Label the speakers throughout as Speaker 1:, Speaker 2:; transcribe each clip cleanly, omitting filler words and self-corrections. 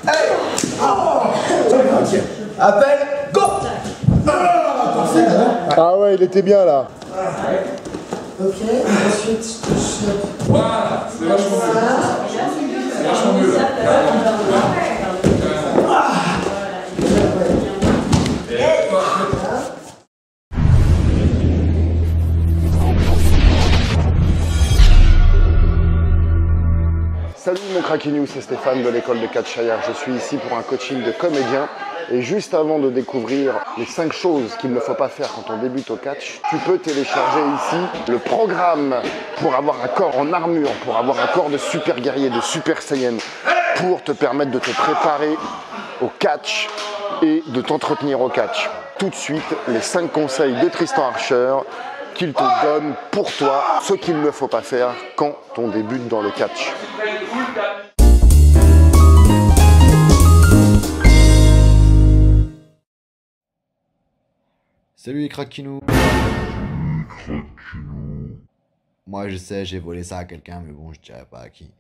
Speaker 1: Hey. Oh. Ok. Appel, go.
Speaker 2: Ah ouais, il était bien là.
Speaker 3: Ok, ensuite je...
Speaker 4: Voilà, c'est vachement mieux. C'est vachement mieux là.
Speaker 2: Salut mon Craquinou, c'est Stéphane de l'école de catch Shire. Je suis ici pour un coaching de comédien. Et juste avant de découvrir les 5 choses qu'il ne faut pas faire quand on débute au catch, tu peux télécharger ici le programme pour avoir un corps en armure, pour avoir un corps de super guerrier, de super saiyan, pour te permettre de te préparer au catch et de t'entretenir au catch. Tout de suite, les 5 conseils de Tristan Archer qu'il te donne pour toi, ce qu'il ne faut pas faire quand on débute dans le catch.
Speaker 5: Salut les craquinous. Moi je sais, j'ai volé ça à quelqu'un, mais bon, je dirais pas à qui.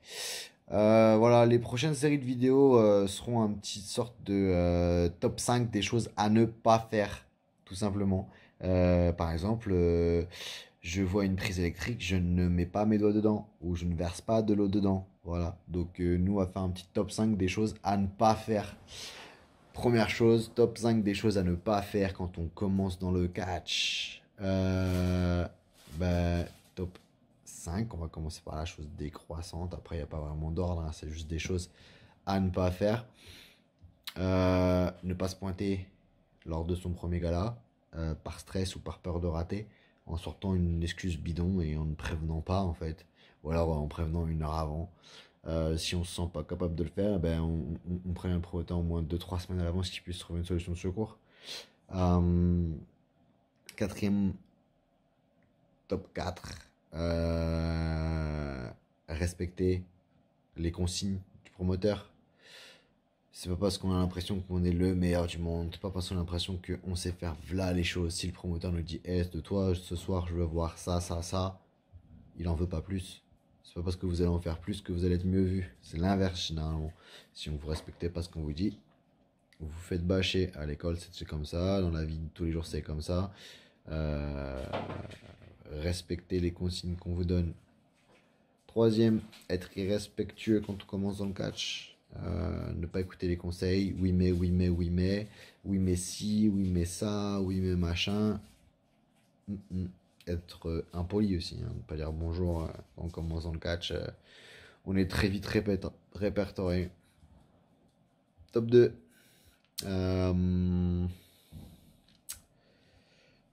Speaker 5: Voilà, les prochaines séries de vidéos seront un petit sorte de top 5 des choses à ne pas faire, tout simplement. Par exemple, je vois une prise électrique, je ne mets pas mes doigts dedans, ou je ne verse pas de l'eau dedans. Voilà, donc nous on va faire un petit top 5 des choses à ne pas faire. Première chose, top 5 des choses à ne pas faire quand on commence dans le catch. Top 5, on va commencer par la chose décroissante. Après, il n'y a pas vraiment d'ordre, hein, c'est juste des choses à ne pas faire. Ne pas se pointer lors de son premier gala, par stress ou par peur de rater, en sortant une excuse bidon et en ne prévenant pas en fait, ou alors en prévenant une heure avant. Si on ne se sent pas capable de le faire, ben on prévient le promoteur au moins 2-3 semaines à l'avance qu'il puisse trouver une solution de secours. Quatrième, top 4, respecter les consignes du promoteur. C'est pas parce qu'on a l'impression qu'on est le meilleur du monde, c'est pas parce qu'on a l'impression qu'on sait faire v'là les choses. Si le promoteur nous dit hey, de toi ce soir je veux voir ça, il en veut pas plus. C'est pas parce que vous allez en faire plus que vous allez être mieux vu. C'est l'inverse généralement. Si on vous respectez pas ce qu'on vous dit, vous vous faites bâcher. À l'école c'est comme ça, dans la vie de tous les jours c'est comme ça. Respectez les consignes qu'on vous donne. Troisième, être irrespectueux quand on commence dans le catch. Ne pas écouter les conseils. Oui mais si, oui mais ça, oui mais machin. Être impoli aussi, hein, ne pas dire bonjour en commençant le catch. On est très vite répertorié. Top 2.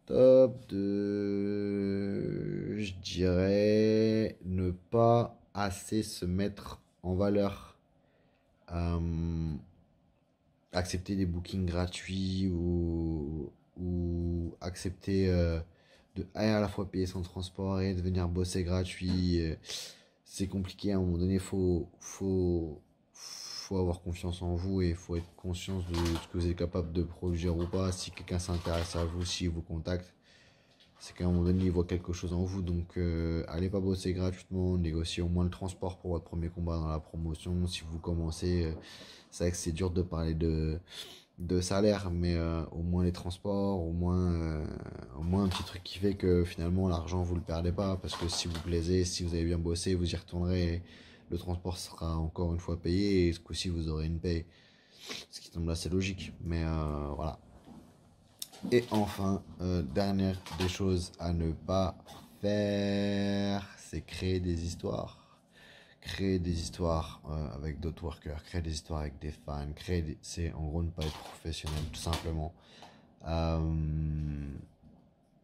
Speaker 5: Top 2. Je dirais ne pas assez se mettre en valeur. Accepter des bookings gratuits ou accepter de à la fois payer son transport et de venir bosser gratuit. C'est compliqué à un moment donné, faut avoir confiance en vous et il faut être conscient de ce que vous êtes capable de produire ou pas. Si quelqu'un s'intéresse à vous, s'il vous contacte, c'est qu'à un moment donné il voit quelque chose en vous. Donc allez pas bosser gratuitement, négociez au moins le transport pour votre premier combat dans la promotion. Si vous commencez, c'est vrai que c'est dur de parler de salaire, mais au moins les transports, au moins un petit truc qui fait que finalement l'argent vous le perdez pas, parce que si vous plaisez, si vous avez bien bossé, vous y retournerez, le transport sera encore une fois payé et ce coup-ci vous aurez une paye, ce qui semble assez logique, mais voilà. Et enfin, dernière des choses à ne pas faire, c'est créer des histoires. Créer des histoires avec d'autres workers, créer des histoires avec des fans, c'est en gros ne pas être professionnel tout simplement.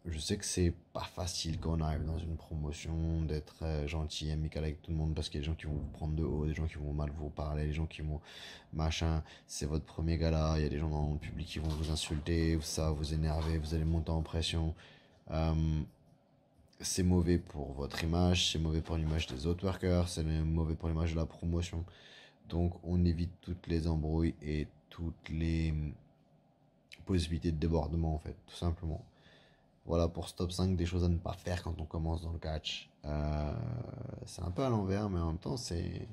Speaker 5: Je sais que c'est pas facile quand on arrive dans une promotion d'être gentil, amical avec tout le monde, parce qu'il y a des gens qui vont vous prendre de haut, des gens qui vont mal vous parler, des gens qui vont machin, c'est votre premier gala, il y a des gens dans le public qui vont vous insulter, ça va vous énerver, vous allez monter en pression. C'est mauvais pour votre image, c'est mauvais pour l'image des autres workers, c'est mauvais pour l'image de la promotion. Donc on évite toutes les embrouilles et toutes les possibilités de débordement en fait, tout simplement. Voilà pour ce top 5 des choses à ne pas faire quand on commence dans le catch. C'est un peu à l'envers, mais en même temps c'est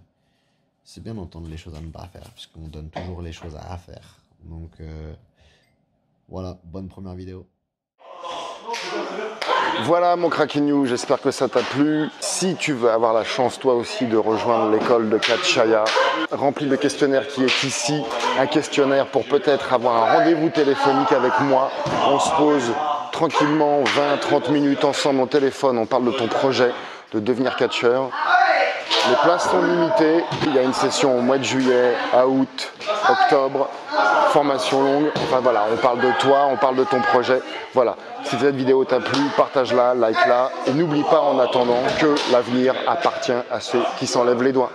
Speaker 5: c'est bien d'entendre les choses à ne pas faire, puisqu'on donne toujours les choses à faire. Donc voilà, bonne première vidéo.
Speaker 2: Voilà mon Cracking You, j'espère que ça t'a plu. Si tu veux avoir la chance toi aussi de rejoindre l'école de Catch Shaya, remplis le questionnaire qui est ici, un questionnaire pour peut-être avoir un rendez-vous téléphonique avec moi. On se pose tranquillement 20-30 minutes ensemble au téléphone, on parle de ton projet de devenir catcheur. Les places sont limitées, il y a une session au mois de juillet, à août, octobre, formation longue, enfin voilà, on parle de toi, on parle de ton projet, voilà. Si cette vidéo t'a plu, partage-la, like-la, et n'oublie pas en attendant que l'avenir appartient à ceux qui s'enlèvent les doigts.